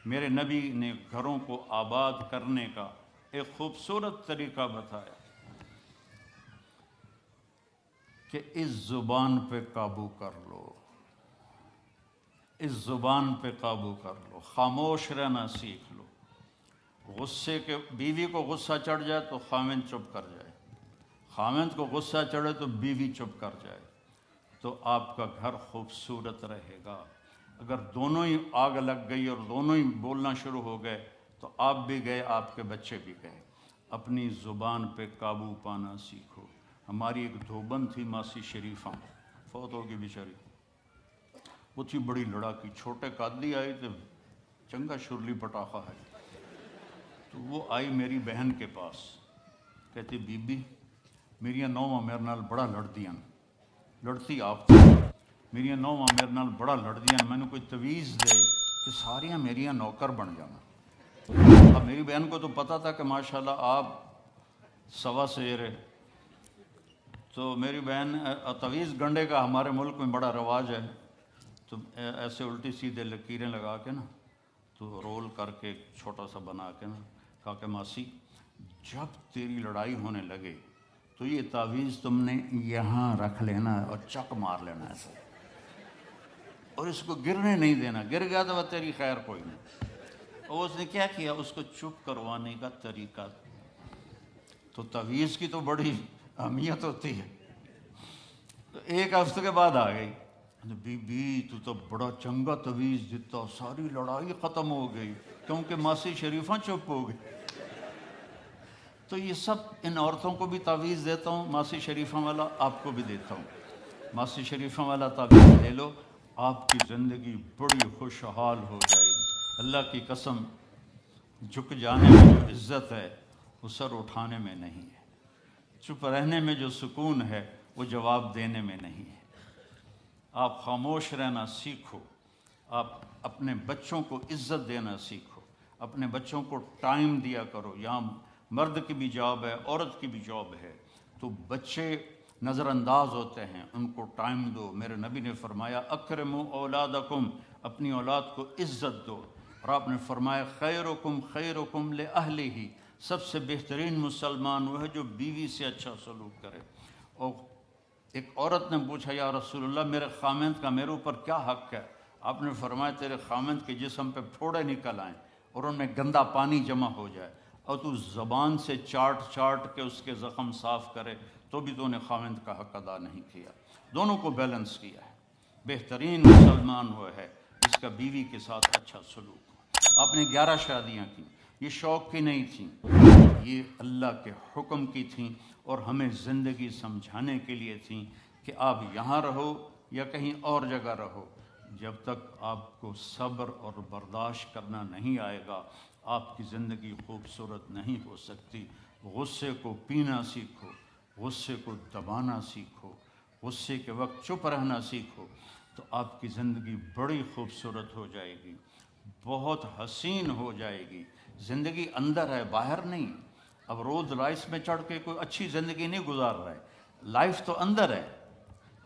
میرے نبی نے گھروں کو آباد کرنے کا ایک خوبصورت طریقہ بتایا کہ اس زبان پہ قابو کر لو، اس زبان پہ قابو کر لو، خاموش رہنا سیکھ لو۔ غصے کے بیوی کو غصہ چڑھ جائے تو خاوند چپ کر جائے، خاوند کو غصہ چڑھے تو بیوی چپ کر جائے، تو آپ کا گھر خوبصورت رہے گا۔ اگر دونوں ہی آگ لگ گئی اور دونوں ہی بولنا شروع ہو گئے تو آپ بھی گئے، آپ کے بچے بھی گئے۔ اپنی زبان پہ قابو پانا سیکھو۔ ہماری ایک دھوبن تھی ماسی شریفہ، فوت ہو گئی بیچاری، وہ تھی بڑی لڑاکی، چھوٹے قادی آئی تو چنگا شرلی پٹاخہ ہے، تو وہ آئی میری بہن کے پاس، کہتی بی بی میریاں نوواں میرے نال بڑا لڑدیاں، لڑتی آپ تھی، میریاں نوواں میرے نال بڑا لڑدیاں، میں نے کوئی تویز دے کہ ساریاں میریاں نوکر بن جانا۔ اب میری بہن کو تو پتہ تھا کہ ماشاءاللہ آپ سوا سیر ہے، تو میری بہن تویز گنڈے کا ہمارے ملک میں بڑا رواج ہے، تو ایسے الٹی سیدھے لکیریں لگا کے نا تو رول کر کے چھوٹا سا بنا کے نا کہا کہ ماسی جب تیری لڑائی ہونے لگے تو یہ تعویذ تم نے یہاں رکھ لینا اور چک مار لینا ایسے، اور اس کو گرنے نہیں دینا، گر گیا تو وہ تیری خیر کوئی نہیں۔ اور اس نے کیا کیا، اس کو چپ کروانے کا طریقہ، تو تعویذ کی تو بڑی اہمیت ہوتی ہے۔ تو ایک ہفتے کے بعد آ گئی، بی بی تو بڑا چنگا تعویذ دیتا، ساری لڑائی ختم ہو گئی کیونکہ ماسی شریفہ چپ ہو گئی۔ تو یہ سب ان عورتوں کو بھی تعویذ دیتا ہوں، ماسی شریفہ والا آپ کو بھی دیتا ہوں، ماسی شریفہ والا تعویذ لے لو، آپ کی زندگی بڑی خوشحال ہو جائے گی۔ اللہ کی قسم، جھک جانے میں جو عزت ہے وہ سر اٹھانے میں نہیں ہے، چپ رہنے میں جو سکون ہے وہ جواب دینے میں نہیں ہے۔ آپ خاموش رہنا سیکھو، آپ اپنے بچوں کو عزت دینا سیکھو، اپنے بچوں کو ٹائم دیا کرو۔ یہاں مرد کی بھی جاب ہے، عورت کی بھی جاب ہے، تو بچے نظر انداز ہوتے ہیں، ان کو ٹائم دو۔ میرے نبی نے فرمایا اکرموا اولادکم، اپنی اولاد کو عزت دو، اور آپ نے فرمایا خیرکم خیرکم لأہلہ، سب سے بہترین مسلمان وہ ہے جو بیوی سے اچھا سلوک کرے۔ اور ایک عورت نے پوچھا یا رسول اللہ میرے خامند کا میرے اوپر کیا حق ہے؟ آپ نے فرمایا تیرے خامند کے جسم پہ پھوڑے نکل آئیں اور ان میں گندا پانی جمع ہو جائے اور تو زبان سے چاٹ چاٹ کے اس کے زخم صاف کرے تو بھی تو نے خامند کا حق ادا نہیں کیا۔ دونوں کو بیلنس کیا ہے۔ بہترین مسلمان وہ ہے جس کا بیوی کے ساتھ اچھا سلوک ہو۔ آپ نے 11 شادیاں کی، یہ شوق کی نہیں تھیں، یہ اللہ کے حکم کی تھیں اور ہمیں زندگی سمجھانے کے لیے تھیں کہ آپ یہاں رہو یا کہیں اور جگہ رہو، جب تک آپ کو صبر اور برداشت کرنا نہیں آئے گا آپ کی زندگی خوبصورت نہیں ہو سکتی۔ غصے کو پینا سیکھو، غصے کو دبانا سیکھو، غصے کے وقت چپ رہنا سیکھو، تو آپ کی زندگی بڑی خوبصورت ہو جائے گی، بہت حسین ہو جائے گی۔ زندگی اندر ہے، باہر نہیں۔ اب رولز رائس میں چڑھ کے کوئی اچھی زندگی نہیں گزار رہا ہے، لائف تو اندر ہے۔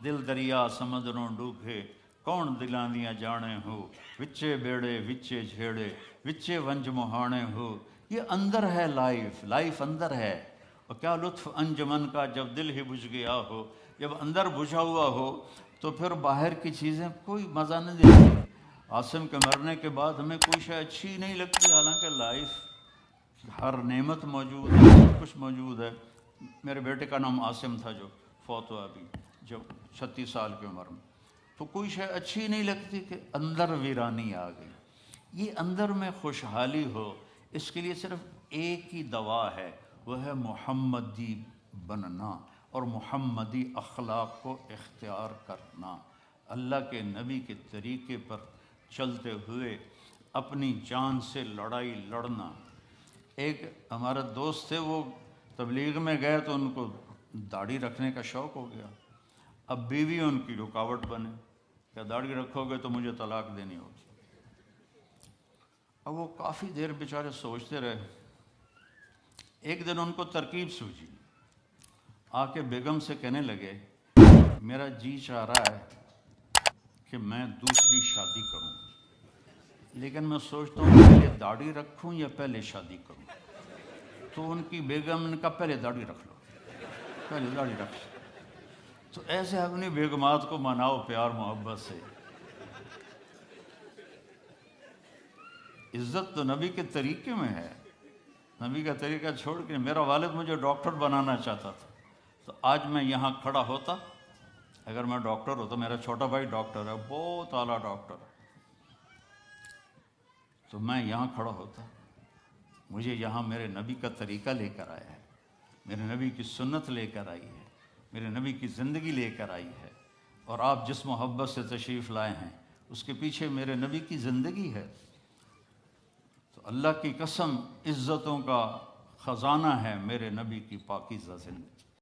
دل دریا سمندروں ڈوبے کون دلاں دیاں جانے ہو، وچے بیڑے وچے جھیڑے وچے ونج مہانے ہو، یہ اندر ہے، لائف اندر ہے۔ اور کیا لطف انجمن کا جب دل ہی بجھ گیا ہو، جب اندر بجھا ہوا ہو تو پھر باہر کی چیزیں کوئی مزہ نہیں دیتی۔ عاصم کے مرنے کے بعد ہمیں کوئی شے اچھی نہیں لگتی، حالانکہ لائف ہر نعمت موجود ہے، سب کچھ موجود ہے۔ میرے بیٹے کا نام عاصم تھا جو فوت ہوا ابھی، جب 36 سال کی عمر میں، تو کوئی شے اچھی نہیں لگتی کہ اندر ویرانی آ گئی۔ یہ اندر میں خوشحالی ہو، اس کے لیے صرف ایک ہی دوا ہے، وہ ہے محمدی بننا اور محمدی اخلاق کو اختیار کرنا، اللہ کے نبی کے طریقے پر چلتے ہوئے اپنی جان سے لڑائی لڑنا۔ ایک ہمارا دوست تھے، وہ تبلیغ میں گئے تو ان کو داڑھی رکھنے کا شوق ہو گیا، اب بیوی ان کی رکاوٹ بنے کہ داڑھی رکھو گے تو مجھے طلاق دینی ہوگی۔ اب وہ کافی دیر بیچارے سوچتے رہے، ایک دن ان کو ترکیب سوجھی، آ کے بیگم سے کہنے لگے میرا جی چاہ رہا ہے کہ میں دوسری شادی کروں۔ لیکن میں سوچتا ہوں پہلے داڑھی رکھوں یا پہلے شادی کروں. تو ان کی بیگم نے کہا پہلے داڑھی رکھ لو، پہلے داڑھی رکھ لو. تو ایسے اپنی بیگمات کو مناؤ پیار محبت سے. عزت تو نبی کے طریقے میں ہے. نبی کا طریقہ چھوڑ کے میرا والد مجھے ڈاکٹر بنانا چاہتا تھا، تو آج میں یہاں کھڑا ہوتا. اگر میں ڈاکٹر ہوتا، میرا چھوٹا بھائی ڈاکٹر ہے، بہت اعلیٰ ڈاکٹر ہے، تو میں یہاں کھڑا ہوتا. مجھے یہاں میرے نبی کا طریقہ لے کر آیا ہے، میرے نبی کی سنت لے کر آئی ہے، میرے نبی کی زندگی لے کر آئی ہے. اور آپ جس محبت سے تشریف لائے ہیں اس کے پیچھے میرے نبی کی زندگی ہے. تو اللہ کی قسم عزتوں کا خزانہ ہے میرے نبی کی پاکیزہ زندگی.